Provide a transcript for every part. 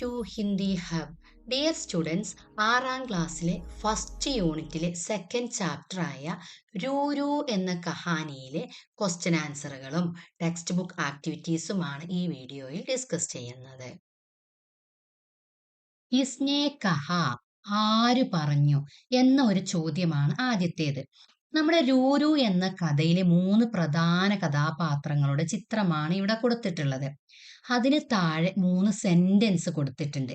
To Hindi hub. Dear students, ആറാം ക്ലാസ്സിലെ first യൂണിറ്റിലെ സെക്കൻഡ് ചാപ്റ്ററായ രൂരു എന്ന കഹാനിയിലെ ക്വസ്റ്റ്യൻ ആൻസറുകളും ടെക്സ്റ്റ് ബുക്ക് ആക്ടിവിറ്റീസുമാണ് ഈ വീഡിയോയിൽ ഡിസ്കസ് ചെയ്യുന്നത്. ഇസ്നെ കഹ, ആര് പറഞ്ഞു എന്ന ഒരു ചോദ്യമാണ് ആദ്യത്തേത്. നമ്മുടെ രൂരു എന്ന കഥയിലെ 3 പ്രധാന കഥാപാത്രങ്ങളുടെ ചിത്രമാണ് ഇവിടെ കൊടുത്തിട്ടുള്ളത്. അതിന് താഴെ 3 സെന്റൻസ് കൊടുത്തിട്ടുണ്ട്.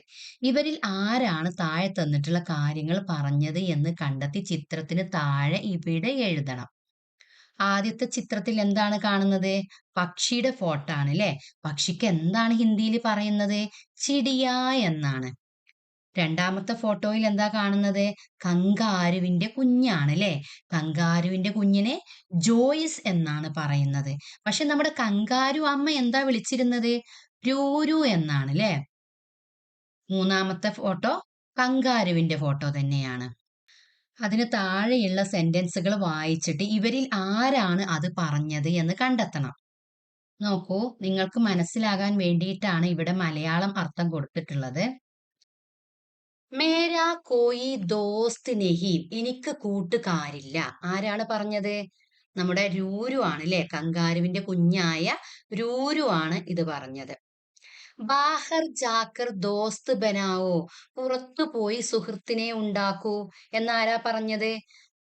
ഇവരിൽ ആരാണ് താഴെ തന്നിട്ടുള്ള കാര്യങ്ങൾ പറഞ്ഞത് എന്ന് കണ്ടെത്തി ചിത്രത്തിന് താഴെ ഇവിടെ എഴുതണം. ആദ്യത്തെ ചിത്രത്തിൽ എന്താണ് കാണുന്നത്? പക്ഷിയുടെ ഫോട്ടോ ആണ് അല്ലെ. പക്ഷിക്ക് എന്താണ് ഹിന്ദിയിൽ പറയുന്നത്? ചിടിയ എന്നാണ്. രണ്ടാമത്തെ ഫോട്ടോയിൽ എന്താ കാണുന്നത്? കങ്കാരുവിന്റെ കുഞ്ഞാണ് അല്ലെ. കങ്കാരുവിന്റെ കുഞ്ഞിനെ ജോയിസ് എന്നാണ് പറയുന്നത്. പക്ഷെ നമ്മുടെ കങ്കാരു അമ്മ എന്താ വിളിച്ചിരുന്നത്? രൂരു എന്നാണ് അല്ലെ. മൂന്നാമത്തെ ഫോട്ടോ കങ്കാരുവിന്റെ ഫോട്ടോ തന്നെയാണ്. അതിന് താഴെയുള്ള സെന്റൻസുകൾ വായിച്ചിട്ട് ഇവരിൽ ആരാണ് അത് പറഞ്ഞത് എന്ന് കണ്ടെത്തണം. നോക്കൂ, നിങ്ങൾക്ക് മനസ്സിലാകാൻ വേണ്ടിയിട്ടാണ് ഇവിടെ മലയാളം അർത്ഥം കൊടുത്തിട്ടുള്ളത്. മേരാ കോയി ദോസ്ത് നഹി, എനിക്ക് കൂട്ടുകാരില്ല. ആരാണ് പറഞ്ഞത്? നമ്മുടെ രൂരു ആണ് അല്ലെ. കങ്കാരുവിന്റെ കുഞ്ഞായ രൂരു ആണ് ഇത് പറഞ്ഞത്. ബാഹർ ജാക്കർ ദോസ്ത് ബനാവോ, പുറത്തു പോയി സുഹൃത്തിനെ ഉണ്ടാക്കൂ എന്നാരാ പറഞ്ഞത്?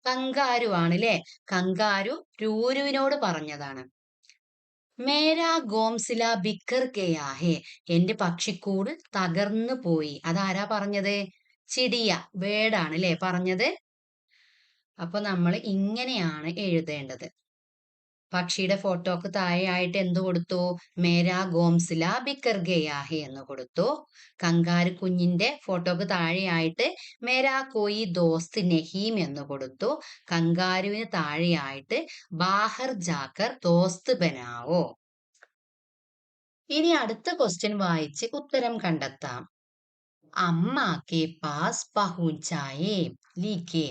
കങ്കാരു ആണ് അല്ലെ. കങ്കാരു രൂരുവിനോട് പറഞ്ഞതാണ്. മേരാ ഗോംസില ബിക്കർ ഗയാ ഹെ, എന്റെ പക്ഷിക്കൂട് തകർന്നു പോയി. അതാരാ പറഞ്ഞത്? ചിടിയ, ബേഡാണ് അല്ലെ പറഞ്ഞത്. അപ്പൊ നമ്മൾ ഇങ്ങനെയാണ് എഴുതേണ്ടത്. പക്ഷിയുടെ ഫോട്ടോക്ക് താഴെയായിട്ട് എന്ത് കൊടുത്തു? മേരാ ഗോംസില ബിക്കർ ഗയാ ഹെ എന്ന് കൊടുത്തു. കങ്കാരു കുഞ്ഞിന്റെ ഫോട്ടോക്ക് താഴെയായിട്ട് മേരാ കോയി ദോസ്ത് നഹീം എന്ന് കൊടുത്തു. കങ്കാരുവിന് താഴെയായിട്ട് ബാഹർ ജാക്കർ ദോസ്ത് ബനാവോ. ഇനി അടുത്ത ക്വസ്റ്റ്യൻ വായിച്ച് ഉത്തരം കണ്ടെത്താം. അമ്മ കെ പാസ് പഹുഞ്ചായേ ലീക്കേ,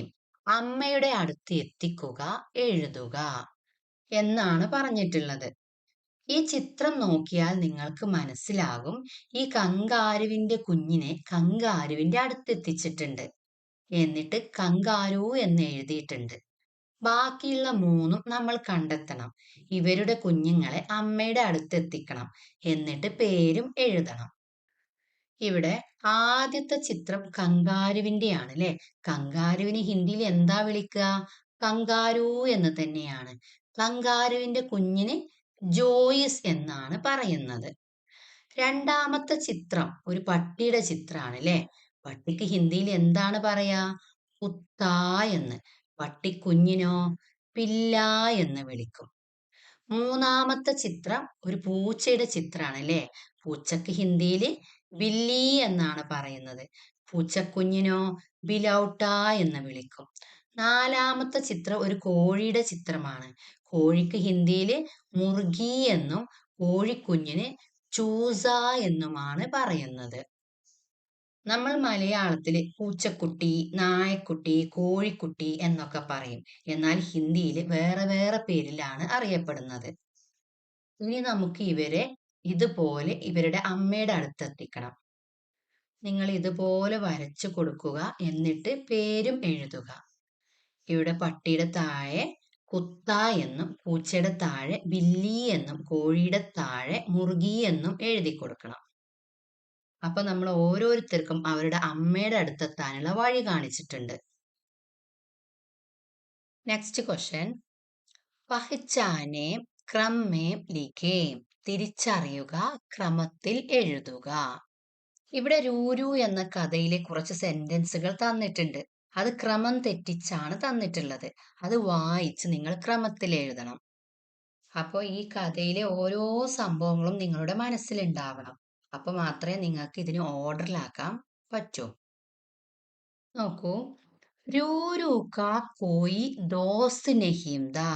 അമ്മയുടെ അടുത്ത് എത്തിക്കുക, എഴുതുക എന്നാണ് പറഞ്ഞിട്ടുള്ളത്. ഈ ചിത്രം നോക്കിയാൽ നിങ്ങൾക്ക് മനസ്സിലാകും, ഈ കങ്കാരുവിന്റെ കുഞ്ഞിനെ കങ്കാരുവിന്റെ അടുത്തെത്തിച്ചിട്ടുണ്ട്. എന്നിട്ട് കങ്കാരു എന്ന് എഴുതിയിട്ടുണ്ട്. ബാക്കിയുള്ള 3 നമ്മൾ കണ്ടെത്തണം. ഇവരുടെ കുഞ്ഞുങ്ങളെ അമ്മയുടെ അടുത്തെത്തിക്കണം. എന്നിട്ട് പേരും എഴുതണം. ഇവിടെ ആദ്യത്തെ ചിത്രം കങ്കാരുവിന്റെയാണ് അല്ലെ. കങ്കാരുവിന് ഹിന്ദിയിൽ എന്താ വിളിക്കുക? കങ്കാരു എന്ന് തന്നെയാണ്. കങ്കാരുവിന്റെ കുഞ്ഞിന് ജോയിസ് എന്നാണ് പറയുന്നത്. രണ്ടാമത്തെ ചിത്രം ഒരു പട്ടിയുടെ ചിത്രമാണ് അല്ലെ. പട്ടിക്ക് ഹിന്ദിയിൽ എന്താണ് പറയാ? കുത്ത എന്ന്. പട്ടിക്കുഞ്ഞിനോ പില്ല എന്ന് വിളിക്കും. മൂന്നാമത്തെ ചിത്രം ഒരു പൂച്ചയുടെ ചിത്രമാണ് അല്ലെ. പൂച്ചക്ക് ഹിന്ദിയിൽ ബില്ലി എന്നാണ് പറയുന്നത്. പൂച്ചക്കുഞ്ഞിനോ ബിലൗട്ട എന്ന് വിളിക്കും. നാലാമത്തെ ചിത്രം ഒരു കോഴിയുടെ ചിത്രമാണ്. കോഴിക്ക് ഹിന്ദിയിൽ മുർഗി എന്നും കോഴിക്കുഞ്ഞിന് ചൂസ എന്നുമാണ് പറയുന്നത്. നമ്മൾ മലയാളത്തില് പൂച്ചക്കുട്ടി, നായക്കുട്ടി, കോഴിക്കുട്ടി എന്നൊക്കെ പറയും. എന്നാൽ ഹിന്ദിയിൽ വേറെ വേറെ പേരിലാണ് അറിയപ്പെടുന്നത്. ഇനി നമുക്ക് ഇവരെ ഇതുപോലെ ഇവരുടെ അമ്മയുടെ അടുത്തെത്തിക്കണം. നിങ്ങൾ ഇതുപോലെ വരച്ചു കൊടുക്കുക. എന്നിട്ട് പേരും എഴുതുക. ഇവിടെ പട്ടിയുടെ താഴെ കുത്ത എന്നും പൂച്ചയുടെ താഴെ ബില്ലി എന്നും കോഴിയുടെ താഴെ മുർഗി എന്നും എഴുതി കൊടുക്കണം. അപ്പൊ നമ്മൾ ഓരോരുത്തർക്കും അവരുടെ അമ്മയുടെ അടുത്തെത്താനുള്ള വഴി കാണിച്ചിട്ടുണ്ട്. നെക്സ്റ്റ് ക്വസ്റ്റ്യൻ, പഹ്ചാനെ ക്രമേ ലിഖേ, തിരിച്ചറിയുക, ക്രമത്തിൽ എഴുതുക. ഇവിടെ രൂരു എന്ന കഥയിലെ കുറച്ച് സെന്റൻസുകൾ തന്നിട്ടുണ്ട്. അത് ക്രമം തെറ്റിച്ചാണ് തന്നിട്ടുള്ളത്. അത് വായിച്ച് നിങ്ങൾ ക്രമത്തിൽ എഴുതണം. അപ്പോൾ ഈ കഥയിലെ ഓരോ സംഭവങ്ങളും നിങ്ങളുടെ മനസ്സിലുണ്ടാവണം. അപ്പൊ മാത്രമേ നിങ്ങൾക്ക് ഇതിന് ഓർഡറിലാക്കാൻ പറ്റൂ. നോക്കൂ, രൂരു കാ കോയി ദോസ്ത് നഹീം ദാ,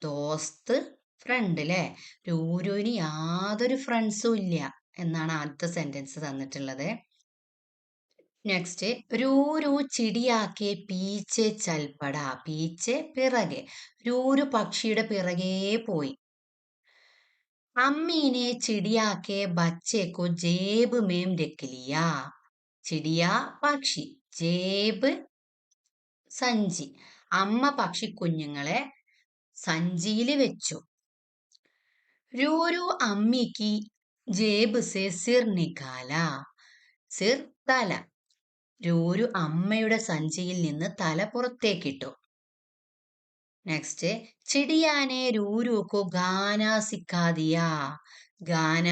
ദോസ്ത് ഫ്രണ്ട് അല്ലെ. രൂരുവിന് യാതൊരു ഫ്രണ്ട്സും ഇല്ല എന്നാണ് ആദ്യത്തെ സെന്റൻസ് തന്നിട്ടുള്ളത്. നെക്സ്റ്റ്, രൂരു ചിടിയാക്കെ പീച്ചെ ചൽപ്പട, പീച്ചെ പിറകെ. രൂരു പക്ഷിയുടെ പിറകെ പോയി. अम्मी ने चिड़िया के बच्चे को जेब में रख लिया. चिड़िया പക്ഷി, ജേബ് സഞ്ചി. അമ്മ പക്ഷി കുഞ്ഞുങ്ങളെ സഞ്ചിയിൽ വെച്ചു. രൂരു അമ്മിക്ക് ജേബ് സെ സിർ നിക്കാല. സിർ തല. രൂരു അമ്മയുടെ സഞ്ചിയിൽ നിന്ന് തല പുറത്തേക്കിട്ടു. നെക്സ്റ്റ്, ചിടിയാനെ രൂരുക്കു ഗാന സിക്കാദിയ. ഗാന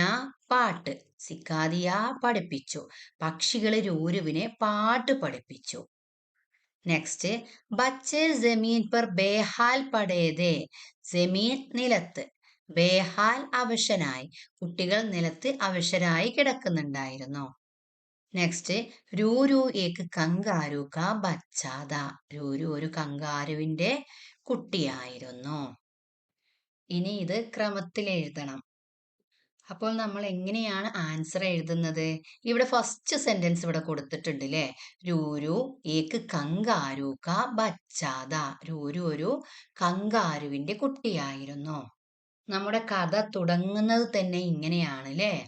പാട്ട്, സിക്കാദിയ പഠിപ്പിച്ചു. പക്ഷികള് രൂരുവിനെ പാട്ട് പഠിപ്പിച്ചു. നെക്സ്റ്റ്, ബച്ചെ ജമീൻ പർ ബേഹാൽ പടേതേ. ജമീൻ നിലത്ത്, ബേഹാൽ അവശനായി. കുട്ടികൾ നിലത്ത് അവശരായി കിടക്കുന്നുണ്ടായിരുന്നു. നെക്സ്റ്റ്, രൂരു ഏക്ക് കങ്കാരു കാ ബച്ചാത. രൂരു ഒരു കങ്കാരുവിന്റെ കുട്ടിയായിരുന്നു. ഇനി ഇത് ക്രമത്തിൽ എഴുതണം. അപ്പോൾ നമ്മൾ എങ്ങനെയാണ് ആൻസർ എഴുതുന്നത്? ഇവിടെ ഫസ്റ്റ് സെന്റൻസ് ഇവിടെ കൊടുത്തിട്ടുണ്ട് അല്ലേ? രൂരു ഏക്ക് കങ്കാരു കാ ബച്ചാത. രൂരു ഒരു കങ്കാരുവിന്റെ കുട്ടിയായിരുന്നു. നമ്മുടെ കഥ തുടങ്ങുന്നത് തന്നെ ഇങ്ങനെയാണ് അല്ലേ?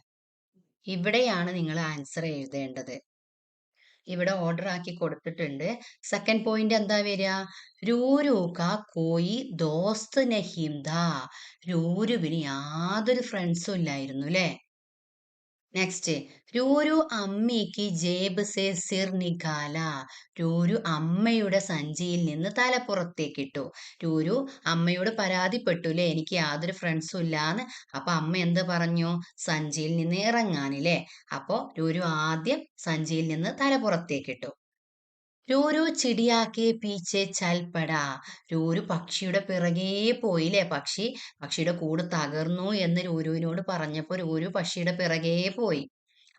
ഇവിടെയാണ് നിങ്ങൾ ആൻസർ എഴുതേണ്ടത്. ഇവിടെ ഓർഡർ ആക്കി കൊടുത്തിട്ടുണ്ട്. സെക്കൻഡ് പോയിന്റ് എന്താ വരിക? രൂരു കാ കോയി ദോസ്ത് നഹീം ദാ. രൂരുവിന് യാതൊരു ഫ്രണ്ട്സും ഇല്ലായിരുന്നു അല്ലേ? നെക്സ്റ്റ്, രൂരു അമ്മിക്ക് ജേബ് സെ സിർ നികാല. രൂരു അമ്മയുടെ സഞ്ചിയിൽ നിന്ന് തല പുറത്തേക്കിട്ടു. രൂരു അമ്മയോട് പരാതിപ്പെട്ടു അല്ലേ, എനിക്ക് യാതൊരു ഫ്രണ്ട്സും ഇല്ലാന്ന്. അപ്പൊ അമ്മ എന്ത് പറഞ്ഞു? സഞ്ചിയിൽ നിന്ന് ഇറങ്ങാനില്ലേ? അപ്പൊ രൂരു ആദ്യം സഞ്ചിയിൽ നിന്ന് തല പുറത്തേക്കിട്ടു. രൂരു ചിടിയാക്കെ പീച്ചെ ചൽപ്പടാ. രൂരു പക്ഷിയുടെ പിറകെ പോയില്ലേ? പക്ഷിയുടെ കൂട് തകർന്നു എന്ന് രൂരുവിനോട് പറഞ്ഞപ്പോ രൂരു പക്ഷിയുടെ പിറകെ പോയി.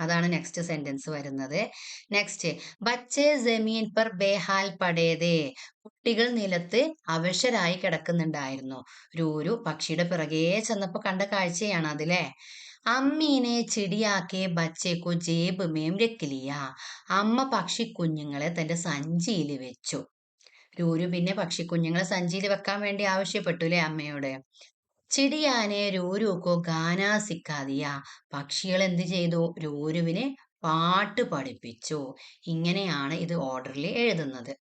അതാണ് നെക്സ്റ്റ് സെന്റൻസ് വരുന്നത്. നെക്സ്റ്റ്, ബച്ചെ ജമീൻ പർ ബേഹാൽ പടേതേ. കുട്ടികൾ നിലത്ത് അവശരായി കിടക്കുന്നുണ്ടായിരുന്നു. രൂരു പക്ഷിയുടെ പിറകെ ചെന്നപ്പോ കണ്ട കാഴ്ചയാണ് അതിലെ. അമ്മീനെ ചിടിയാക്കെ ബച്ചേക്കു ജേബ് മേം രക്കിലിയ. അമ്മ പക്ഷിക്കുഞ്ഞുങ്ങളെ തന്റെ സഞ്ചിയിൽ വെച്ചു. രൂരു പിന്നെ പക്ഷിക്കുഞ്ഞുങ്ങളെ സഞ്ചിയിൽ വെക്കാൻ വേണ്ടി ആവശ്യപ്പെട്ടു അല്ലേ അമ്മയോട്? ചിടിയാനെ രൂരുക്കോ ഗാനാ സിക്കാദിയ. പക്ഷികൾ എന്ത് ചെയ്തു? രൂരുവിന് പാട്ട് പഠിപ്പിച്ചു. ഇങ്ങനെയാണ് ഇത് ഓർഡറിൽ എഴുതുന്നത്.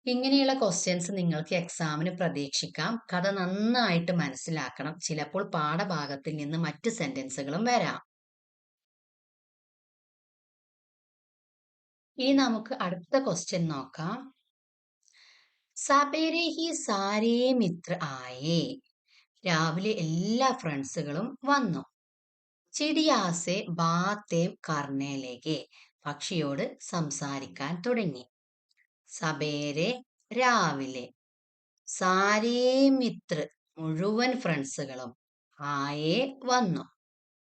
ഇങ്ങനെയുള്ള ക്വസ്റ്റ്യൻസ് നിങ്ങൾക്ക് എക്സാമിന് പ്രതീക്ഷിക്കാം. കഥ നന്നായിട്ട് മനസ്സിലാക്കണം. ചിലപ്പോൾ പാഠഭാഗത്തിൽ നിന്ന് മറ്റ് സെന്റൻസുകളും വരാം. ഇനി നമുക്ക് അടുത്ത ക്വസ്റ്റ്യൻ നോക്കാം. സബേരെ ഹി സാരേ മിത്ര ആയേ. രാവിലെ എല്ലാ ഫ്രണ്ട്സുകളും വന്നു. ചിടിയാസെ ബാത്തേം കർണേലേക്കെ. പക്ഷിയോട് സംസാരിക്കാൻ തുടങ്ങി. സബേരെ രാവിലെ. സാരേ മിത്ര മുഴുവൻ ഫ്രണ്ട്സുകളും. ആയേ വന്നു.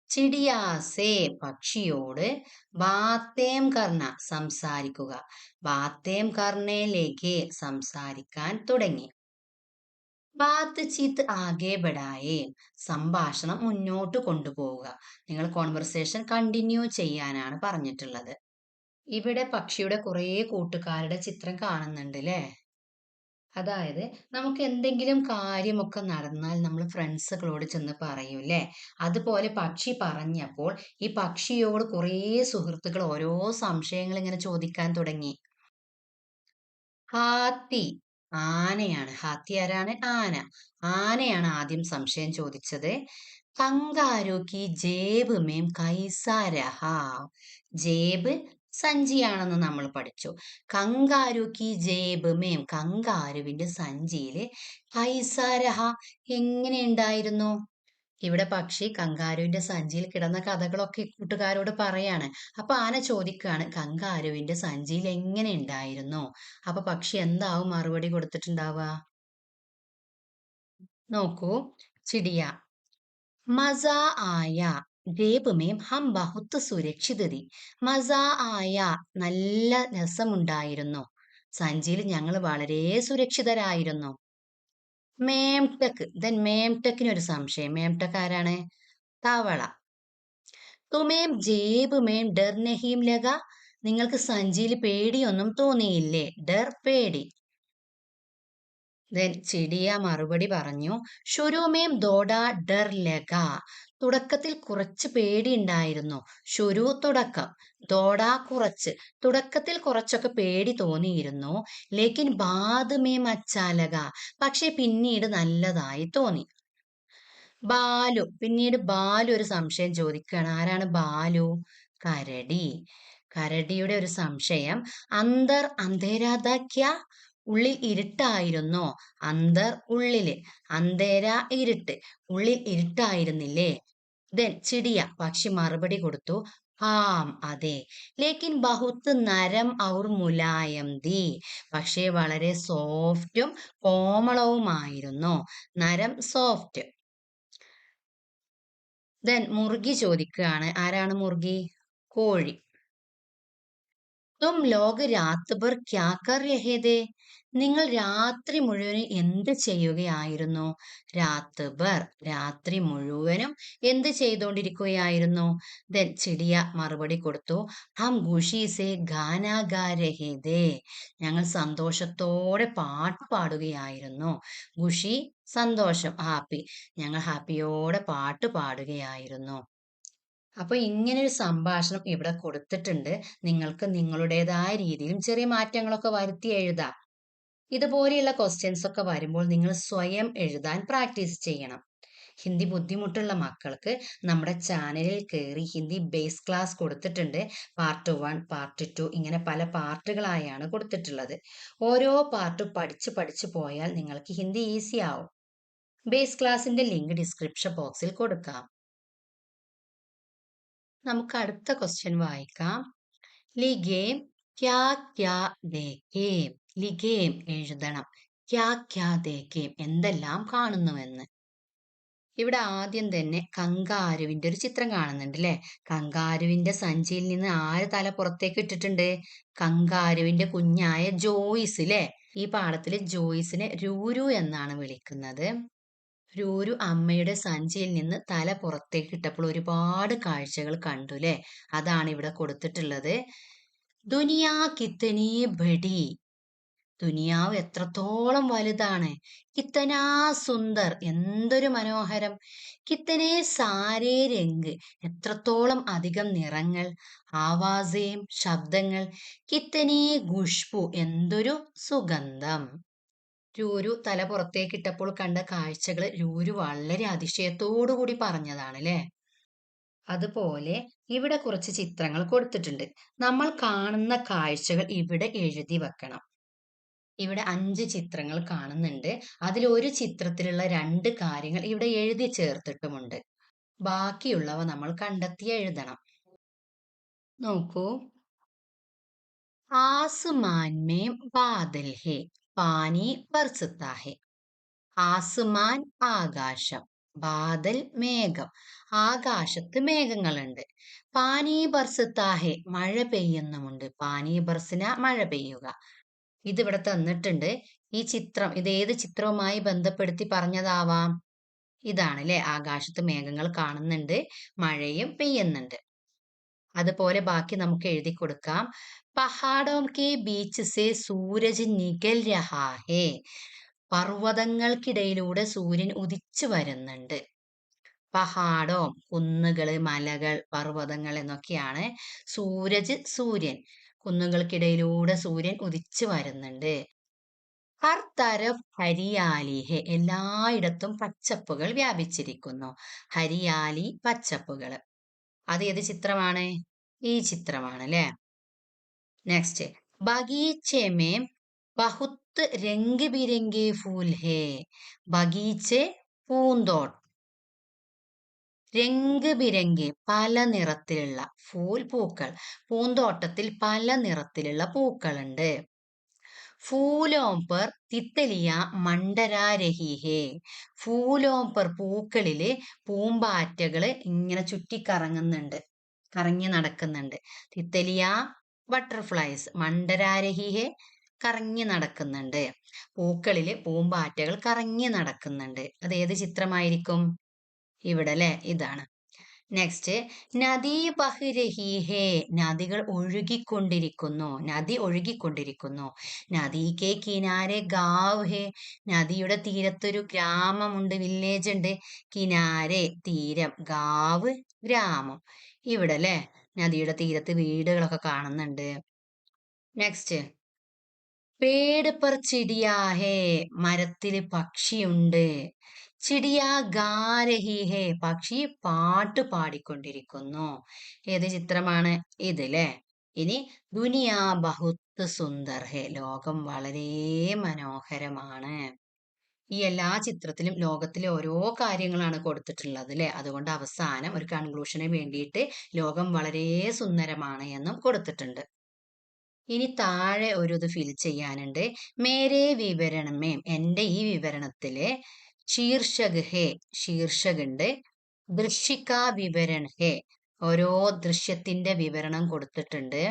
ചിടിയാസേ പക്ഷിയോട്. ബാത്തേം കർണ സംസാരിക്കുക. ബാത്തേം കർണയിലേക്ക് സംസാരിക്കാൻ തുടങ്ങി. ബാത്ത് ചീത്ത് ആകെ ബഡായേ. സംഭാഷണം മുന്നോട്ട് കൊണ്ടുപോവുക. നിങ്ങൾ കോൺവെർസേഷൻ കണ്ടിന്യൂ ചെയ്യാനാണ് പറഞ്ഞിട്ടുള്ളത്. ഇവിടെ പക്ഷിയുടെ കുറേ കൂട്ടുകാരുടെ ചിത്രം കാണുന്നുണ്ട് അല്ലേ? അതായത് നമുക്ക് എന്തെങ്കിലും കാര്യമൊക്കെ നടന്നാൽ നമ്മൾ ഫ്രണ്ട്സുകളോട് ചെന്ന് പറയും അല്ലേ? അതുപോലെ പക്ഷി പറഞ്ഞപ്പോൾ ഈ പക്ഷിയോട് കുറേ സുഹൃത്തുക്കൾ ഓരോ സംശയങ്ങൾ ഇങ്ങനെ ചോദിക്കാൻ തുടങ്ങി. ഹാത്തി, ആനയാണ്. ഹാത്തി ആരാണ്? ആന. ആനയാണ് ആദ്യം സംശയം ചോദിച്ചത്. കങ്കാരു കി ജേബ് മേം കൈസാ രഹാ. ജേബ് സഞ്ചിയാണെന്ന് നമ്മൾ പഠിച്ചു. കങ്കാരു കി ജേബ് മേം കങ്കാരുവിന്റെ സഞ്ചിയില് കൈസാ രഹാ എങ്ങനെ ഉണ്ടായിരുന്നു? ഇവിടെ പക്ഷി കങ്കാരുവിന്റെ സഞ്ചിയിൽ കിടന്ന കഥകളൊക്കെ കൂട്ടുകാരോട് പറയാണ്. അപ്പൊ ആന ചോദിക്കാണ്, കങ്കാരുവിന്റെ സഞ്ചിയിൽ എങ്ങനെ ഉണ്ടായിരുന്നു? അപ്പൊ പക്ഷി എന്താവും മറുപടി കൊടുത്തിട്ടുണ്ടാവുക? നോക്കൂ, ചിടിയ മസ ആയ ജേബ് മേം ഹം ബഹുത്ത് സുരക്ഷിത് തി. മസ ആയ നല്ല രസമുണ്ടായിരുന്നു. സഞ്ചിയിൽ ഞങ്ങൾ വളരെ സുരക്ഷിതരായിരുന്നു. മേംടെക് മേംടെക്കിന് ഒരു സംശയം. മേംടെക് ആരാണ്? തവള. തുമേം ജേബ് മേം ഡർ നഹീം ലഗ. നിങ്ങൾക്ക് സഞ്ചിയിൽ പേടിയൊന്നും തോന്നിയില്ലേ? ഡർ പേടി. ചിടിയ മറുപടി പറഞ്ഞു, ഷുരൂമേം ദോഡാ ഡർ ലഗ. തുടക്കത്തിൽ കുറച്ച് പേടിയുണ്ടായിരുന്നു. ഷുരു തുടക്കം, ദോഡാ കുറച്ച്, തുടക്കത്തിൽ കുറച്ചൊക്കെ പേടി തോന്നിയിരുന്നു. ലേക്കിൻ ബാദ് മേം അച്ഛാ ലഗ, പക്ഷെ പിന്നീട് നല്ലതായി തോന്നി. ബാലു, പിന്നീട് ബാലു ഒരു സംശയം ചോദിക്കുകയാണ്. ആരാണ് ബാലു? കരടി. കരടിയുടെ ഒരു സംശയം, അന്തർ അന്ധേരാ ക്യാ, ഉള്ളിൽ ഇരുട്ടായിരുന്നോ? അന്തർ ഉള്ളില്, അന്ധേര ഇരുട്ട്, ഉള്ളിൽ ഇരുട്ടായിരുന്നില്ലേ? ചിടിയ പക്ഷി മറുപടി കൊടുത്തു, ഹാം അതെ, ലേക്കിൻ ബഹുത്ത് നരം ഔർ മുലായം ദി, പക്ഷേ വളരെ സോഫ്റ്റും കോമളവുമായിരുന്നു. നരം, സോഫ്റ്റ്. മുർഗി ചോദിക്കുകയാണ്. ആരാണ് മുർഗി? കോഴി. തും ലോഗ് രാത് ഭർ ക്യാ കർ രഹേ ഥേ, നിങ്ങൾ രാത്രി മുഴുവനും എന്ത് ചെയ്യുകയായിരുന്നു? രാത് ഭർ, രാത്രി മുഴുവനും എന്ത് ചെയ്തുകൊണ്ടിരിക്കുകയായിരുന്നു? ചിടിയ മറുപടി കൊടുത്തു, ഹം ഖുഷി സേ ഗാനാ ഗാ രഹേ ഥേ, ഞങ്ങൾ സന്തോഷത്തോടെ പാട്ട് പാടുകയായിരുന്നു. ഖുഷി സന്തോഷം, ഹാപ്പി, ഞങ്ങൾ ഹാപ്പിയോടെ പാട്ട് പാടുകയായിരുന്നു. അപ്പൊ ഇങ്ങനൊരു സംഭാഷണം ഇവിടെ കൊടുത്തിട്ടുണ്ട്. നിങ്ങൾക്ക് നിങ്ങളുടേതായ രീതിയിലും ചെറിയ മാറ്റങ്ങളൊക്കെ വരുത്തി എഴുതാം. ഇതുപോലെയുള്ള ക്വസ്റ്റ്യൻസ് ഒക്കെ വരുമ്പോൾ നിങ്ങൾ സ്വയം എഴുതാൻ പ്രാക്ടീസ് ചെയ്യണം. ഹിന്ദി ബുദ്ധിമുട്ടുള്ള മക്കൾക്ക് നമ്മുടെ ചാനലിൽ കയറി ഹിന്ദി ബേസ് ക്ലാസ് കൊടുത്തിട്ടുണ്ട്. പാർട്ട് 1, പാർട്ട് 2 ഇങ്ങനെ പല പാർട്ടുകളായാണ് കൊടുത്തിട്ടുള്ളത്. ഓരോ പാർട്ടും പഠിച്ചു പോയാൽ നിങ്ങൾക്ക് ഹിന്ദി ഈസി ആവും. ബേസ് ക്ലാസിന്റെ ലിങ്ക് ഡിസ്ക്രിപ്ഷൻ ബോക്സിൽ കൊടുക്കാം. നമുക്ക് അടുത്ത ക്വസ്റ്റ്യൻ വായിക്കാം. ലിഗേം ക്യാ ക്യാ ദേഖേം, ലിഗേം എഴുതണം, ക്യാ ക്യാ ദേഖേം എന്തെല്ലാം കാണുന്നുവെന്ന്. ഇവിടെ ആദ്യം തന്നെ കങ്കാരുവിന്റെ ഒരു ചിത്രം കാണുന്നുണ്ട് അല്ലെ? കങ്കാരുവിന്റെ സഞ്ചിയിൽ നിന്ന് ആര് തല പുറത്തേക്ക് ഇട്ടിട്ടുണ്ട്? കങ്കാരുവിന്റെ കുഞ്ഞായ ജോയിസ് അല്ലെ? ഈ പാഠത്തില് ജോയിസിനെ രൂരു എന്നാണ് വിളിക്കുന്നത്. രൂരു അമ്മയുടെ സഞ്ചിയിൽ നിന്ന് തല പുറത്തേക്ക് ഇട്ടപ്പോൾ ഒരുപാട് കാഴ്ചകൾ കണ്ടു അല്ലെ? അതാണ് ഇവിടെ കൊടുത്തിട്ടുള്ളത്. ദുനിയാ കിത്തനി ബഡി, ദുനിയാവ് എത്രത്തോളം വലുതാണ്. കിത്തനാ സുന്ദർ, എന്തൊരു മനോഹരം. കിത്തനെ സാരേ രംഗ്, എത്രത്തോളം അധികം നിറങ്ങൾ. ആവാസേം, ശബ്ദങ്ങൾ. കിത്തനി ഖുഷ്ബു, എന്തൊരു സുഗന്ധം. രൂരു തല പുറത്തേക്കിട്ടപ്പോൾ കണ്ട കാഴ്ചകൾ രൂരു വളരെ അതിശയത്തോടു കൂടി പറഞ്ഞതാണ് അല്ലെ? അതുപോലെ ഇവിടെ കുറച്ച് ചിത്രങ്ങൾ കൊടുത്തിട്ടുണ്ട്. നമ്മൾ കാണുന്ന കാഴ്ചകൾ ഇവിടെ എഴുതി വെക്കണം. ഇവിടെ 5 ചിത്രങ്ങൾ കാണുന്നുണ്ട്. അതിൽ ഒരു ചിത്രത്തിലുള്ള 2 കാര്യങ്ങൾ ഇവിടെ എഴുതി ചേർത്തിട്ടുമുണ്ട്. ബാക്കിയുള്ളവ നമ്മൾ കണ്ടെത്തി എഴുതണം. നോക്കൂ, ആസ്മാൻ മേം ബാദൽ ഹേ, പാനി ബർസത്താ ഹേ. ആസ്മാൻ ആകാശം, ബാദൽ മേഘം, ആകാശത്ത് മേഘങ്ങളുണ്ട്. പാനി ബർസത്താ ഹേ, മഴ പെയ്യുന്നുമുണ്ട്. പാനി ബർസന, മഴ പെയ്യുക. ഇതിവിടെ തന്നിട്ടുണ്ട്. ഈ ചിത്രം ഇത് ഏത് ചിത്രവുമായി ബന്ധപ്പെടുത്തി പറഞ്ഞതാവാം? ഇതാണ് അല്ലെ? ആകാശത്ത് മേഘങ്ങൾ കാണുന്നുണ്ട്, മഴയും പെയ്യുന്നുണ്ട്. അതുപോലെ ബാക്കി നമുക്ക് എഴുതി കൊടുക്കാം. പഹാഡോം കെ ബീച്ച് സേ സൂരജ് നികൽ രഹാ ഹേ, പർവ്വതങ്ങൾക്കിടയിലൂടെ സൂര്യൻ ഉദിച്ചു വരുന്നുണ്ട്. പഹാഡോം, കുന്നുകള്, മലകൾ, പർവ്വതങ്ങൾ എന്നൊക്കെയാണ്. സൂരജ്, സൂര്യൻ, കുന്നുകൾക്കിടയിലൂടെ സൂര്യൻ ഉദിച്ചു വരുന്നുണ്ട്. ഹർ തരഫ് ഹരിയാലി ഹെ, എല്ലായിടത്തും പച്ചപ്പുകൾ വ്യാപിച്ചിരിക്കുന്നു. ഹരിയാലി, പച്ചപ്പുകൾ. അത് ഏത് ചിത്രമാണ്? ഈ ചിത്രമാണ് അല്ലെ? നെക്സ്റ്റ്, ബഗീച്ചെ മേം ബഹുത്ത് രംഗ് ബിരംഗെ ഫൂൽ ഹേ. ബഗീച്ചെ, പൂന്തോട്ടം. രംഗ് ബിരംഗെ, പല നിറത്തിലുള്ള, ഫൂൽ, പൂക്കൾ. പൂന്തോട്ടത്തിൽ പല നിറത്തിലുള്ള പൂക്കളുണ്ട്. ഫൂലോംപർ തിത്തലിയ മണ്ടരാ രഹി ഹേ. ഫൂലോംപർ, പൂക്കളില് പൂമ്പാറ്റകള് ഇങ്ങനെ ചുറ്റിക്കറങ്ങുന്നുണ്ട്, കറങ്ങി നടക്കുന്നുണ്ട്. തിത്തലിയ, ബട്ടർഫ്ലൈസ്. മണ്ടരാരഹി ഹേ, കറങ്ങി നടക്കുന്നുണ്ട്. പൂക്കളില് പൂമ്പാറ്റകൾ കറങ്ങി നടക്കുന്നുണ്ട്. അത് ഏത് ചിത്രമായിരിക്കും? ഇവിടെ അല്ലെ? ഇതാണ്. നെക്സ്റ്റ് നദി ബഹ് രഹി ഹേ, നദികൾ ഒഴുകിക്കൊണ്ടിരിക്കുന്നു, നദി ഒഴുകിക്കൊണ്ടിരിക്കുന്നു. നദി കെ കിനാരെ ഗാവ് ഹേ, നദിയുടെ തീരത്തൊരു ഗ്രാമമുണ്ട്, വില്ലേജ് ഉണ്ട്. കിനാരെ തീരം, ഗാവ് ഗ്രാമം. ഇവിടെ അല്ലെ നദിയുടെ തീരത്ത് വീടുകളൊക്കെ കാണുന്നുണ്ട്. നെക്സ്റ്റ് പേട് പർ ചിടിയാ ഹേ, മരത്തില് പക്ഷിയുണ്ട്. ചിടിയാ ഗാ രഹി ഹേ, പക്ഷി പാട്ട് പാടിക്കൊണ്ടിരിക്കുന്നു. ഏത് ചിത്രമാണ് ഇത് ല്ലേ? ഇനി ദുനിയാ ബഹുത്ത് സുന്ദർ ഹേ, ലോകം വളരെ മനോഹരമാണ്. ഈ എല്ലാ ചിത്രത്തിലും ലോകത്തിലെ ഓരോ കാര്യങ്ങളാണ് കൊടുത്തിട്ടുള്ളത് ല്ലേ? അതുകൊണ്ട് അവസാനം ഒരു കൺക്ലൂഷന് വേണ്ടിയിട്ട് ലോകം വളരെ സുന്ദരമാണ് എന്നും കൊടുത്തിട്ടുണ്ട്. ഇനി താഴെ ഒരു ഇത് ഫിൽ ചെയ്യാനുണ്ട്. മേരെ വിവരണമേ, എന്റെ ഈ വിവരണത്തില് ശീർഷക് ഹേ, ശീർഷകുണ്ട്. ദൃശ്യിക വിവരൺ ഹേ, ഓരോ ദൃശ്യത്തിന്റെ വിവരണം കൊടുത്തിട്ടുണ്ട്.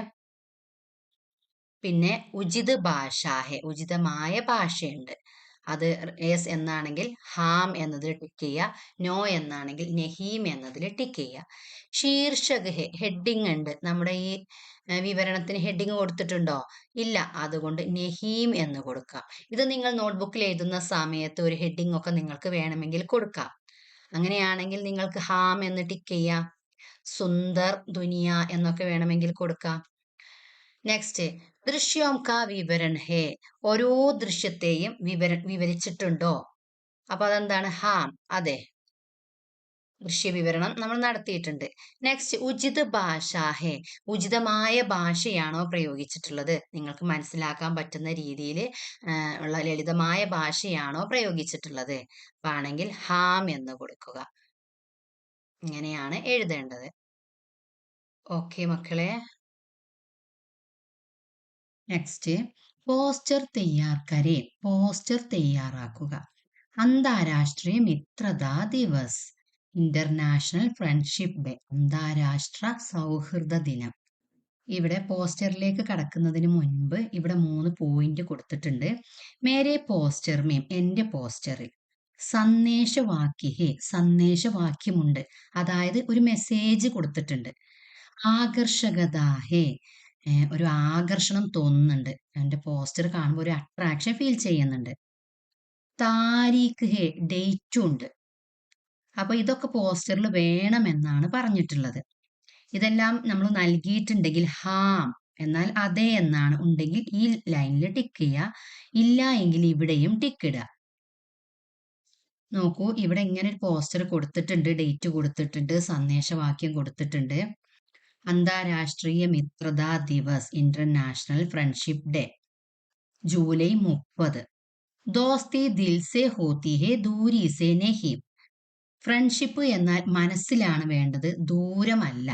പിന്നെ ഉചിത് ഭാഷ ഹേ, ഉചിതമായ ഭാഷയുണ്ട്. അത് യെസ് എന്നാണെങ്കിൽ ഹാം എന്നതിൽ ടിക്ക് ചെയ്യുക, നോ എന്നാണെങ്കിൽ നെഹീം എന്നതിൽ ടിക്ക് ചെയ്യുക. ശീർഷക് ഹേ, ഹെഡിങ് ഉണ്ട്. നമ്മുടെ ഈ വിവരണത്തിന് ഹെഡിങ് കൊടുത്തിട്ടുണ്ടോ? ഇല്ല, അതുകൊണ്ട് നെഹീം എന്ന് കൊടുക്കാം. ഇത് നിങ്ങൾ നോട്ട്ബുക്കിൽ എഴുതുന്ന സമയത്ത് ഒരു ഹെഡിങ് ഒക്കെ നിങ്ങൾക്ക് വേണമെങ്കിൽ കൊടുക്കാം. അങ്ങനെയാണെങ്കിൽ നിങ്ങൾക്ക് ഹാം എന്ന് ടിക്ക് ചെയ്യാം. സുന്ദർ, ദുനിയ എന്നൊക്കെ വേണമെങ്കിൽ കൊടുക്കാം. നെക്സ്റ്റ് ദൃശ്യോം കാ വിവരൺ ഹേ, ഓരോ ദൃശ്യത്തെയും വിവരിച്ചിട്ടുണ്ടോ? അപ്പൊ അതെന്താണ്? ഹാം, അതെ, ദൃശ്യവിവരണം നമ്മൾ നടത്തിയിട്ടുണ്ട്. നെക്സ്റ്റ് ഉചിത് ഭാഷ ഹേ, ഉചിതമായ ഭാഷയാണോ പ്രയോഗിച്ചിട്ടുള്ളത്? നിങ്ങൾക്ക് മനസ്സിലാക്കാൻ പറ്റുന്ന രീതിയിൽ ഉള്ള ലളിതമായ ഭാഷയാണോ പ്രയോഗിച്ചിട്ടുള്ളത്? അപ്പൊ ആണെങ്കിൽ ഹാം എന്ന് കൊടുക്കുക. ഇങ്ങനെയാണ് എഴുതേണ്ടത്. ഓക്കെ മക്കളെ. നെക്സ്റ്റ് പോസ്റ്റർ തയ്യാർ പോസ്റ്റർ തയ്യാറാക്കുക. അന്താരാഷ്ട്രീയ മിത്രതാ ദിവസ്, ഇന്റർനാഷണൽ ഫ്രണ്ട്ഷിപ്പ് ഡേ, അന്താരാഷ്ട്ര സൗഹൃദ ദിനം. ഇവിടെ പോസ്റ്ററിലേക്ക് കടക്കുന്നതിന് മുൻപ് ഇവിടെ 3 പോയിന്റ് കൊടുത്തിട്ടുണ്ട്. മേരെ പോസ്റ്റർ മേം, എന്റെ പോസ്റ്ററിൽ. സന്ദേശവാക്യഹേ, സന്ദേശവാക്യമുണ്ട്, അതായത് ഒരു മെസ്സേജ് കൊടുത്തിട്ടുണ്ട്. ആകർഷകതാഹേ, ഒരു ആകർഷണം തോന്നുന്നുണ്ട്. എന്റെ പോസ്റ്റർ കാണുമ്പോൾ ഒരു അട്രാക്ഷൻ ഫീൽ ചെയ്യുന്നുണ്ട്. താരീഖ് ഹേ, ഡേറ്റും ഉണ്ട്. അപ്പൊ ഇതൊക്കെ പോസ്റ്ററിൽ വേണമെന്നാണ് പറഞ്ഞിട്ടുള്ളത്. ഇതെല്ലാം നമ്മൾ നൽകിയിട്ടുണ്ടെങ്കിൽ ഹാം, എന്നാൽ അതെ എന്നാണ് ഉണ്ടെങ്കിൽ ഈ ലൈനിൽ ടിക്ക് ചെയ്യുക, ഇല്ല എങ്കിൽ ഇവിടെയും ടിക്ക് ഇടുക. നോക്കൂ, ഇവിടെ ഇങ്ങനെ ഒരു പോസ്റ്റർ കൊടുത്തിട്ടുണ്ട്, ഡേറ്റ് കൊടുത്തിട്ടുണ്ട്, സന്ദേശവാക്യം കൊടുത്തിട്ടുണ്ട്. അന്താരാഷ്ട്രീയ മിത്രതാ ദിവസ്, ഇന്റർനാഷണൽ ഫ്രണ്ട്ഷിപ്പ് ഡേ, ജൂലൈ 30. ദോസ്തി ദിൽ സെ ഹോത്തി ഹെ, ദൂരി സെ നഹീം. ഫ്രണ്ട്ഷിപ്പ് എന്നാൽ മനസ്സിലാണ് വേണ്ടത്, ദൂരമല്ല.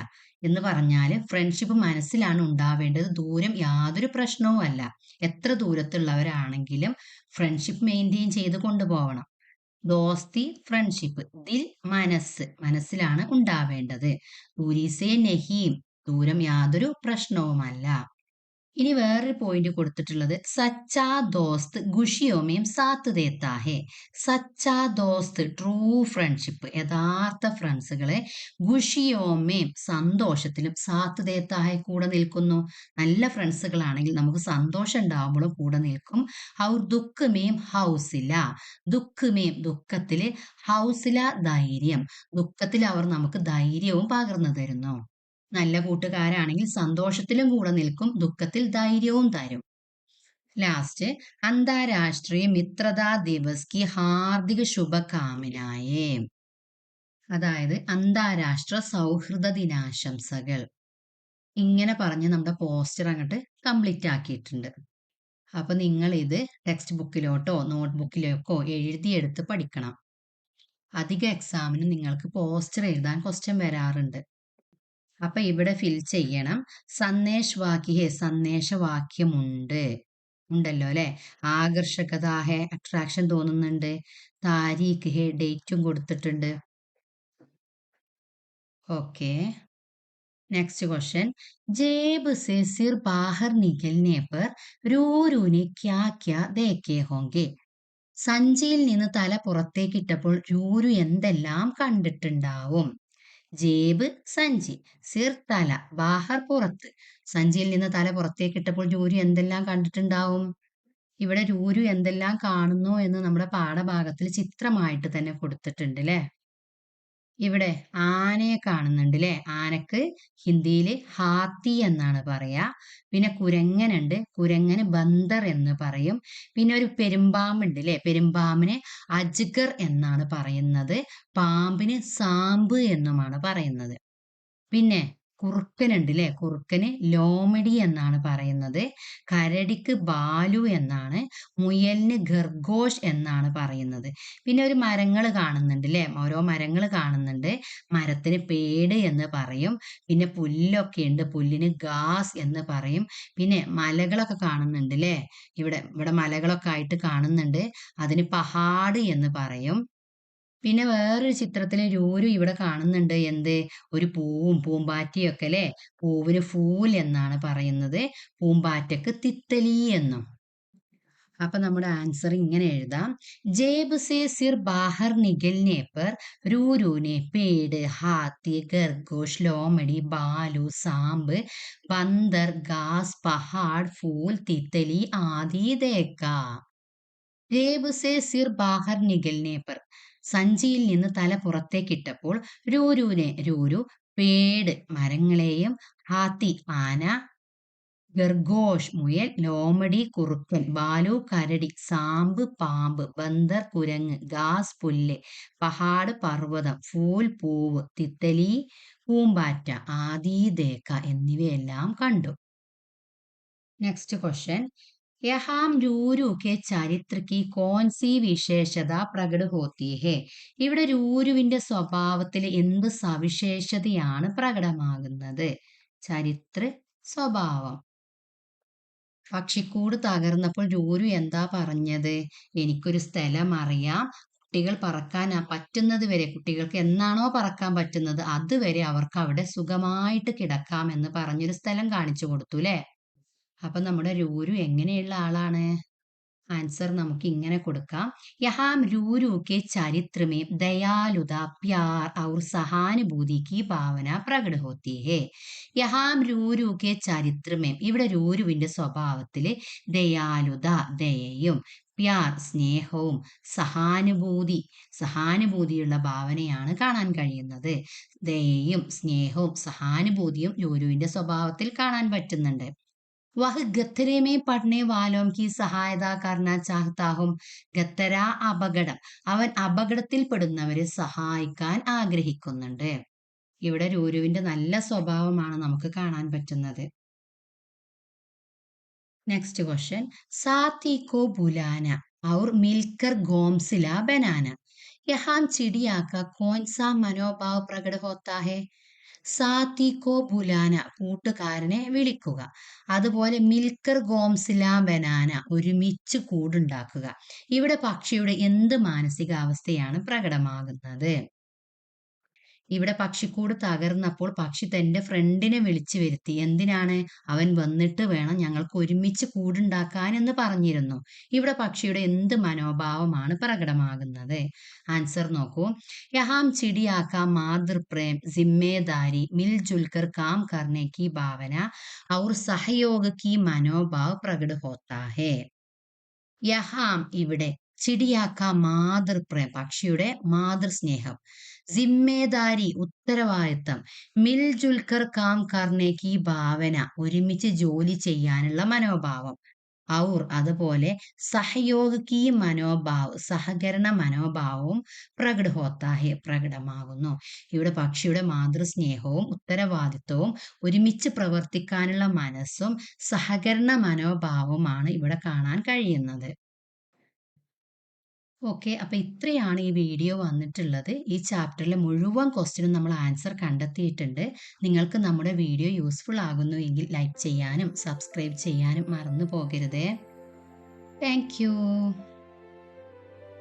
എന്ന് പറഞ്ഞാൽ ഫ്രണ്ട്ഷിപ്പ് മനസ്സിലാണ് ഉണ്ടാവേണ്ടത്, ദൂരം യാതൊരു പ്രശ്നവും അല്ല. എത്ര ദൂരത്തുള്ളവരാണെങ്കിലും ഫ്രണ്ട്ഷിപ്പ് മെയിൻറ്റെയിൻ ചെയ്ത് കൊണ്ടുപോകണം. ദോസ്തി ഫ്രണ്ട്ഷിപ്പ്, ദിൽ മനസ്സ്, മനസ്സിലാണ് ഉണ്ടാവേണ്ടത്. ദൂരീസേ നഹീം, ദൂരം യാതൊരു പ്രശ്നവുമല്ല. ഇനി വേറൊരു പോയിന്റ് കൊടുത്തിട്ടുള്ളത് സച്ചാ ദോസ്ത് ഖുഷിയോമേം സാത്ത് ദേത്താ ഹേ. സച്ചാ ദോസ്ത്, ട്രൂ ഫ്രണ്ട്ഷിപ്പ്, യഥാർത്ഥ ഫ്രണ്ട്സുകളെ ഖുഷിയോമേം, സന്തോഷത്തിലും, സാത്ത് ദേത്താ ഹേ, കൂടെ നിൽക്കുന്നു. നല്ല ഫ്രണ്ട്സുകളാണെങ്കിൽ നമുക്ക് സന്തോഷം ഉണ്ടാവുമ്പോഴും കൂടെ നിൽക്കും. ഔർ ദുഃഖമേം ഹൗസില, ദുഃഖമേം, ദുഃഖത്തില്, ഹൗസില, ധൈര്യം, ദുഃഖത്തിൽ അവർ നമുക്ക് ധൈര്യവും പകർന്നു തരുന്നു. നല്ല കൂട്ടുകാരാണെങ്കിൽ സന്തോഷത്തിലും കൂടെ നിൽക്കും, ദുഃഖത്തിൽ ധൈര്യവും തരും. ലാസ്റ്റ് അന്താരാഷ്ട്രീയ മിത്രതാ ദിവസ് കി ഹാർദിക ശുഭകാമനായേ, അതായത് അന്താരാഷ്ട്ര സൗഹൃദ ദിനാശംസകൾ. ഇങ്ങനെ പറഞ്ഞ് നമ്മുടെ പോസ്റ്റർ അങ്ങോട്ട് കംപ്ലീറ്റ് ആക്കിയിട്ടുണ്ട്. അപ്പൊ നിങ്ങൾ ഇത് ടെക്സ്റ്റ് ബുക്കിലോട്ടോ നോട്ട് ബുക്കിലേക്കോ എഴുതിയെടുത്ത് പഠിക്കണം. അധിക എക്സാമിന് നിങ്ങൾക്ക് പോസ്റ്റർ എഴുതാൻ ക്വസ്റ്റ്യൻ വരാറുണ്ട്. അപ്പൊ ഇവിടെ ഫിൽ ചെയ്യണം. സന്ദേശവാക്യേ, സന്ദേശവാക്യമുണ്ട്, ഉണ്ടല്ലോ അല്ലെ. ആകർഷകത ഹേ, അട്രാക്ഷൻ തോന്നുന്നുണ്ട്. താരീഖ് ഹേ, ഡേറ്റും കൊടുത്തിട്ടുണ്ട്. ഓക്കെ. Next question. ജേബ് സെ സിർ ബാഹർ നികൽനെ പർ രൂനെ ക്യാ ക്യാ ദേഖേ ഹോങ്കെ. സഞ്ചിയിൽ നിന്ന് തല പുറത്തേക്കിട്ടപ്പോൾ രൂരു എന്തെല്ലാം കണ്ടിട്ടുണ്ടാവും? ജേബ് സഞ്ചി, സിർ തല, ബാഹർ പുറത്ത്. സഞ്ചിയിൽ നിന്ന് തല പുറത്തേക്ക് ഇട്ടപ്പോൾ രൂരു എന്തെല്ലാം കണ്ടിട്ടുണ്ടാവും? ഇവിടെ രൂരു എന്തെല്ലാം കാണുന്നു എന്ന് നമ്മുടെ പാഠഭാഗത്തിൽ ചിത്രമായിട്ട് തന്നെ കൊടുത്തിട്ടുണ്ട് ല്ലേ? ഇവിടെ ആനയെ കാണുന്നുണ്ട് ല്ലേ? ആനക്ക് ഹിന്ദിയിൽ ഹാത്തി എന്നാണ് പറയാ. പിന്നെ കുരങ്ങനുണ്ട്, കുരങ്ങന് ബന്ദർ എന്ന് പറയും. പിന്നെ ഒരു പെരുമ്പാമ്പുണ്ട് ല്ലേ? പെരുമ്പാമ്പിനെ അജ്ഗർ എന്നാണ് പറയുന്നത്. പാമ്പിന് സാമ്പ് എന്നുമാണ് പറയുന്നത്. പിന്നെ കുറുക്കനുണ്ട് ല്ലേ? കുറുക്കന് ലോമഡി എന്നാണ് പറയുന്നത്. കരടിക്ക് ബാലു എന്നാണ്. മുയലിന് ഖർഗോഷ് എന്നാണ് പറയുന്നത്. പിന്നെ ഒരു മരങ്ങൾ കാണുന്നുണ്ട് ല്ലേ? ഓരോ മരങ്ങൾ കാണുന്നുണ്ട്. മരത്തിന് പേട് എന്ന് പറയും. പിന്നെ പുല്ലൊക്കെ ഉണ്ട്. പുല്ലിന് ഗാസ് എന്ന് പറയും. പിന്നെ മലകളൊക്കെ കാണുന്നുണ്ട് ല്ലേ? ഇവിടെ മലകളൊക്കെ ആയിട്ട് കാണുന്നുണ്ട്. അതിന് പഹാഡ് എന്ന് പറയും. പിന്നെ വേറൊരു ചിത്രത്തില് രൂരു ഇവിടെ കാണുന്നുണ്ട് എന്ത്? ഒരു പൂവും പൂമ്പാറ്റയും ഒക്കെ ല്ലേ? പൂവിന് ഫൂൽ എന്നാണ് പറയുന്നത്. പൂമ്പാറ്റക്ക് തിത്തലി എന്നും. അപ്പൊ നമ്മുടെ ആൻസർ ഇങ്ങനെ എഴുതാം. ജേബ് സേ സിർ ബാഹർ നികൽനെ पर रूरू ने पेड़ हाथी खरगोश लोमड़ी भालू सांप बंदर घास पहाड़ फूल तितली आदि देखा. ജേബ് സേ സിർ ബാഹർ നികൽനെ पर സഞ്ചിയിൽ നിന്ന് തല പുറത്തേക്കിട്ടപ്പോൾ രൂരു പേട് മരങ്ങളെയും ഹാത്തി ആന ഖർഗോഷ് മുയൽ ലോമഡി കുറുക്കൻ ബാലു കരടി സാമ്പ് പാമ്പ് ബന്ദർ കുരങ്ങ് ഗാസ് പുല്ല് പഹാഡ് പർവ്വതം ഫൂൽ പൂവ് തിത്തലി പൂമ്പാറ്റ ആദി ദേക്ക എന്നിവയെല്ലാം കണ്ടു. നെക്സ്റ്റ് ക്വസ്റ്റ്യൻ यहाँ രൂരു കെ ചരിത്ര की कौन सी വിശേഷത പ്രകട होती है? ഇവിടെ രൂരുവിന്റെ സ്വഭാവത്തിൽ എന്ത് സവിശേഷതയാണ് പ്രകടമാകുന്നത്? ചരിത്ര സ്വഭാവം. പക്ഷിക്കൂട് തകർന്നപ്പോൾ രൂരു എന്താ പറഞ്ഞത്? എനിക്കൊരു സ്ഥലം അറിയാം. കുട്ടികൾ പറക്കാൻ പറ്റുന്നത് വരെ കുട്ടികൾക്ക് എന്നാണോ പറക്കാൻ പറ്റുന്നത് അതുവരെ അവർക്ക് അവിടെ സുഖമായിട്ട് കിടക്കാം എന്ന് പറഞ്ഞൊരു സ്ഥലം കാണിച്ചു കൊടുത്തു ല്ലേ? അപ്പൊ നമ്മുടെ രൂരു എങ്ങനെയുള്ള ആളാണ്? ആൻസർ നമുക്ക് ഇങ്ങനെ കൊടുക്കാം. യഹാം രൂരു കെ ചരിത്ര में दयालुता प्यार और सहानुभूति की भावना प्रकट होती है. യഹാം രൂരു കെ ചരിത്ര में ഇവിടെ രൂരുവിന്റെ സ്വഭാവത്തില് ദയാലുത ദയയും പ്യാർ സ്നേഹവും സഹാനുഭൂതിയുള്ള ഭാവനയാണ് കാണാൻ കഴിയുന്നത്. ദയയും സ്നേഹവും സഹാനുഭൂതിയും രൂരുവിന്റെ സ്വഭാവത്തിൽ കാണാൻ പറ്റുന്നുണ്ട്. വഹ് ഖത്തരെ മേ പഠനെ വാലോം കി സഹായത കർണ ചാഹ്താ ഹും. ഖത്തര അപകടം. അവൻ അപകടത്തിൽപ്പെടുന്നവരെ സഹായിക്കാൻ ആഗ്രഹിക്കുന്നുണ്ട്. ഇവിടെ രൂരുവിന്റെ നല്ല സ്വഭാവമാണ് നമുക്ക് കാണാൻ പറ്റുന്നത്. നെക്സ്റ്റ് ക്വസ്റ്റ്യൻ സാത്തി കോ ബുലാന और मिलकर घोंसला बनाना. यहाँ चिड़िया का कौन सा मनोभाव प्रकट होता है? സാത്തിക്കോ ബുലാന കൂട്ടുകാരനെ വിളിക്കുക. അതുപോലെ മിൽക്കർ ഗോംസില ബനാന ഒരുമിച്ച് കൂടുണ്ടാക്കുക. ഇവിടെ പക്ഷിയുടെ എന്ത് മാനസികാവസ്ഥയാണ് പ്രകടമാകുന്നത്? ഇവിടെ പക്ഷിക്കൂട് തകർന്നപ്പോൾ പക്ഷി തന്റെ ഫ്രണ്ടിനെ വിളിച്ചു വരുത്തി. എന്തിനാണ്? അവൻ വന്നിട്ട് വേണം ഞങ്ങൾക്ക് ഒരുമിച്ച് കൂടുണ്ടാക്കാൻ എന്ന് പറഞ്ഞിരുന്നു. ഇവിടെ പക്ഷിയുടെ എന്ത് മനോഭാവമാണ് പ്രകടമാകുന്നത്? ആൻസർ നോക്കൂ. യഹാം ചിടിയാക്ക മാതൃപ്രേം जिम्मेदारी मिलजुल कर काम करने की भावना और सहयोग की मनोभाव प्रकट होता है. യഹാം ഇവിടെ ചിടിയാക്ക മാതൃപ്രേം പക്ഷിയുടെ മാതൃസ്നേഹം ജിമ്മേദാരി ഉത്തരവാദിത്തം മിൽജുൽക്കർ കാം കർണേ കി ഭാവന ഒരുമിച്ച് ജോലി ചെയ്യാനുള്ള മനോഭാവം ഔർ അതുപോലെ സഹयोग की മനോഭാവ് സഹകരണ മനോഭാവവും പ്രകട ഹോത്താ ഹെ പ്രകടമാകുന്നു. ഇവിടെ പക്ഷിയുടെ മാതൃസ്നേഹവും ഉത്തരവാദിത്വവും ഒരുമിച്ച് പ്രവർത്തിക്കാനുള്ള മനസ്സും സഹകരണ മനോഭാവവുമാണ് ഇവിടെ കാണാൻ കഴിയുന്നത്. ഓക്കെ, അപ്പൊ ഇത്രയാണ് ഈ വീഡിയോ വന്നിട്ടുള്ളത്. ഈ ചാപ്റ്ററിലെ മുഴുവൻ ക്വസ്റ്റ്യനും നമ്മൾ ആൻസർ കണ്ടെത്തിയിട്ടുണ്ട്. നിങ്ങൾക്ക് നമ്മുടെ വീഡിയോ യൂസ്ഫുൾ ആകുന്നു എങ്കിൽ ലൈക്ക് ചെയ്യാനും സബ്സ്ക്രൈബ് ചെയ്യാനും മറന്നു പോകരുതേ. Thank U.